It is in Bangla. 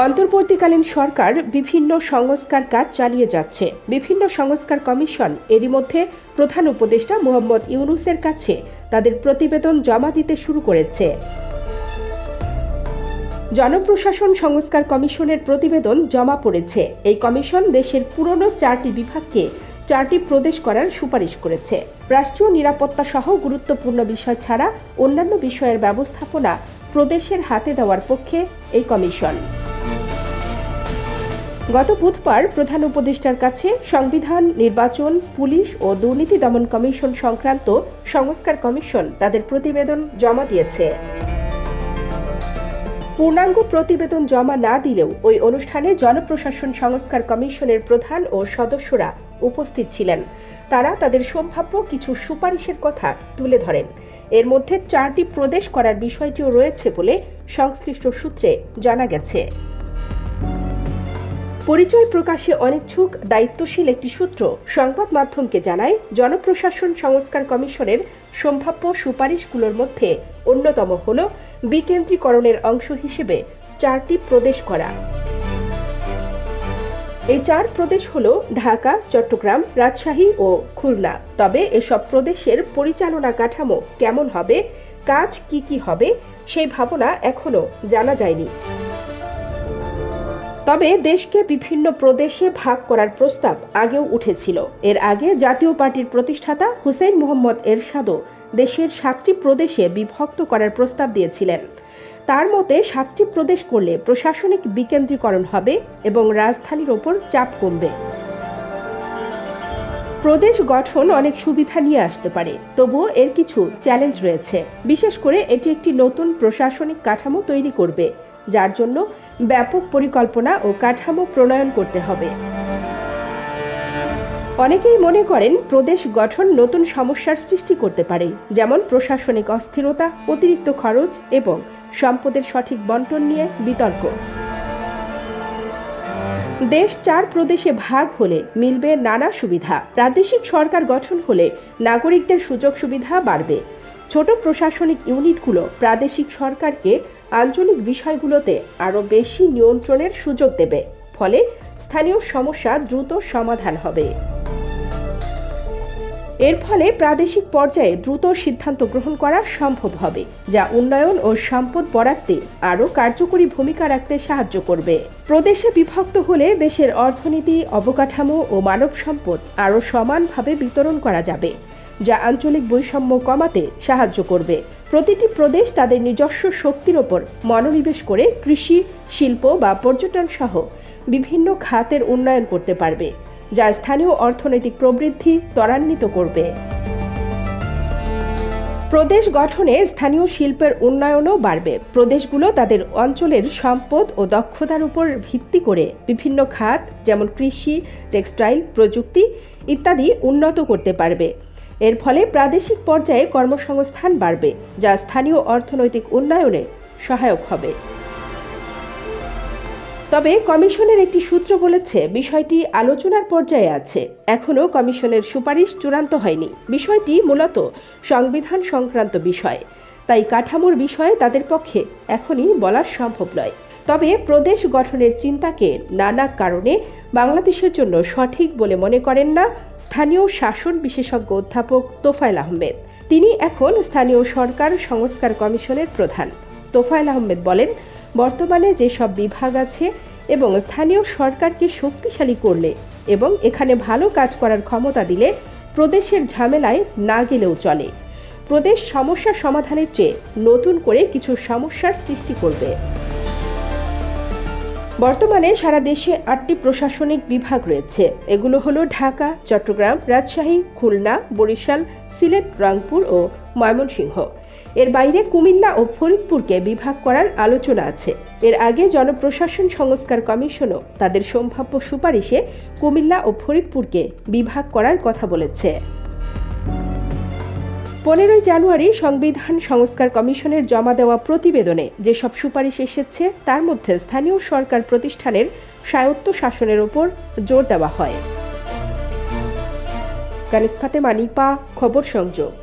অন্তর্বর্তীকালীন সরকার বিভিন্ন সংস্কার কাজ চালিয়ে যাচ্ছে। বিভিন্ন সংস্কার কমিশন এরই মধ্যে প্রধান উপদেষ্টা মোহাম্মদ ইউনূসের কাছে তাদের প্রতিবেদন জমা দিতে শুরু করেছে। জনপ্রশাসন সংস্কার কমিশনের প্রতিবেদন জমা পড়েছে। এই কমিশন দেশের পুরনো 4টি বিভাগকে 4টি প্রদেশ করার সুপারিশ করেছে। রাষ্ট্রীয় নিরাপত্তা সহ গুরুত্বপূর্ণ বিষয় ছাড়া অন্যান্য বিষয়ের ব্যবস্থাপনা প্রদেশের হাতে দেওয়ার পক্ষে এই কমিশন। গত বুধবার প্রধান উপদেষ্টার কাছে সংবিধান, নির্বাচন, পুলিশ ও দুর্নীতি দমন কমিশন সংক্রান্ত সংস্কার কমিশন তাদের প্রতিবেদন জমা দিয়েছে। পূর্ণাঙ্গ প্রতিবেদন জমা না দিলেও ওই অনুষ্ঠানে জনপ্রশাসন সংস্কার কমিশনের প্রধান ও সদস্যরা উপস্থিত ছিলেন। তারা তাদের সম্ভাব্য কিছু সুপারিশের কথা তুলে ধরেন। এর মধ্যে 4টি প্রদেশ করার বিষয়টিও রয়েছে বলে সংশ্লিষ্ট সূত্রে জানা গেছে। পরিচয় প্রকাশে অনিচ্ছুক দায়িত্বশীল একটি সূত্র সংবাদ মাধ্যমকে জানায়, জনপ্রশাসন সংস্কার কমিশনের সম্ভাব্য সুপারিশগুলোর মধ্যে অন্যতম হল বিকেন্দ্রীকরণের অংশ হিসেবে 4টি প্রদেশ করা। এই 4 প্রদেশ হল ঢাকা, চট্টগ্রাম, রাজশাহী ও খুলনা। তবে এসব প্রদেশের পরিচালনা কাঠামো কেমন হবে, কাজ কি হবে সেই ভাবনা এখনো জানা যায়নি। তবে দেশকে বিভিন্ন প্রদেশে ভাগ করার প্রস্তাব আগেও উঠেছিল। এর আগে জাতীয় পার্টির প্রতিষ্ঠাতা হুসেইন মুহাম্মদ এরশাদও দেশের 7টি প্রদেশে বিভক্ত করার প্রস্তাব দিয়েছিলেন। তার মতে 7টি প্রদেশ করলে প্রশাসনিক বিকেন্দ্রীকরণ হবে এবং রাজধানীর ওপর চাপ কমবে। প্রদেশ গঠন অনেক সুবিধা নিয়ে আসতে পারে, তবুও এর কিছু চ্যালেঞ্জ রয়েছে। বিশেষ করে এটি একটি নতুন প্রশাসনিক কাঠামো তৈরি করবে, যার জন্য ব্যাপক পরিকল্পনা ও কাঠামো প্রণয়ন করতে হবে। অনেকেই মনে করেন প্রদেশ গঠন নতুন সমস্যার সৃষ্টি করতে পারে, যেমন প্রশাসনিক অস্থিরতা, অতিরিক্ত খরচ এবং সম্পদের সঠিক বণ্টন নিয়ে বিতর্ক। দেশ 4 প্রদেশে ভাগ হলে মিলবে নানা সুবিধা। প্রাদেশিক সরকার গঠন হলে নাগরিকদের সুযোগ সুবিধা বাড়বে। ছোট প্রশাসনিক ইউনিটগুলো প্রাদেশিক সরকারকে আঞ্চলিক বিষয়গুলোতে আরও বেশি নিয়ন্ত্রণের সুযোগ দেবে। ফলে স্থানীয় সমস্যা দ্রুত সমাধান হবে। এর ফলে প্রাদেশিক পর্যায়ে দ্রুত সিদ্ধান্ত গ্রহণ করা সম্ভব হবে, যা উন্নয়ন ও সম্পদ বরাদ্দে আরও কার্যকরী ভূমিকা রাখতে সাহায্য করবে। প্রদেশে বিভক্ত হলে দেশের অর্থনীতি, অবকাঠামো ও মানব সম্পদ আরও সমানভাবে বিতরণ করা যাবে, যা আঞ্চলিক বৈষম্য কমাতে সাহায্য করবে। প্রতিটি প্রদেশ তাদের নিজস্ব শক্তির ওপর মনোনিবেশ করে কৃষি, শিল্প বা পর্যটন সহ বিভিন্ন খাতের উন্নয়ন করতে পারবে, যা স্থানীয় অর্থনৈতিক প্রবৃদ্ধি ত্বরান্বিত করবে। প্রদেশ গঠনে স্থানীয় শিল্পের উন্নয়নও বাড়বে। প্রদেশগুলো তাদের অঞ্চলের সম্পদ ও দক্ষতার উপর ভিত্তি করে বিভিন্ন খাত যেমন কৃষি, টেক্সটাইল, প্রযুক্তি ইত্যাদি উন্নত করতে পারবে। এর ফলে প্রাদেশিক পর্যায়ে কর্মসংস্থান বাড়বে, যা স্থানীয় অর্থনৈতিক উন্নয়নে সহায়ক হবে। তবে কমিশনের একটি সূত্র বলেছে, বিষয়টি আলোচনার পর্যায়ে আছে। এখনও কমিশনের সুপারিশ চূড়ান্ত হয়নি। বিষয়টি মূলত সংবিধান সংক্রান্ত বিষয়, তাই কাঠামোর বিষয়ে তাদের পক্ষে এখনই বলা সম্ভব নয়। তবে প্রদেশ গঠনের চিন্তাকে নানা কারণে বাংলাদেশের জন্য সঠিক বলে মনে করেন না স্থানীয় শাসন বিশেষজ্ঞ অধ্যাপক তোফায়েল আহমেদ। তিনি এখন স্থানীয় সরকার সংস্কার কমিশনের প্রধান। তোফায়েল আহমেদ বলেন, বর্তমানে যেসব বিভাগ আছে এবং স্থানীয় সরকারকে শক্তিশালী করলে এবং এখানে ভালো কাজ করার ক্ষমতা দিলে প্রদেশের ঝামেলায় না গেলেও চলে। প্রদেশ সমস্যা সমাধানের চেয়ে নতুন করে কিছু সমস্যার সৃষ্টি করবে। বর্তমানে সারা দেশে 8টি প্রশাসনিক বিভাগ রয়েছে। এগুলো হলো ঢাকা, চট্টগ্রাম, রাজশাহী, খুলনা, বরিশাল, সিলেট, রংপুর ও ময়মনসিংহ। এর বাইরে কুমিল্লা ও ফরিদপুরকে বিভাগ করার আলোচনা আছে। এর আগে জনপ্রশাসন সংস্কার কমিশনও তাদের সম্ভাব্য সুপারিশে কুমিল্লা ও ফরিদপুরকে বিভাগ করার কথা বলেছে। 15 জানুয়ারি সংবিধান সংস্কার কমিশনের জমা দেওয়া প্রতিবেদনে যেসব সুপারিশ এসেছে তার মধ্যে স্থানীয় সরকার প্রতিষ্ঠানের স্বায়ত্ত শাসনের উপর জোর দেওয়া হয়। কানিজ ফাতেমা, নিপা, খবর সংযোগ।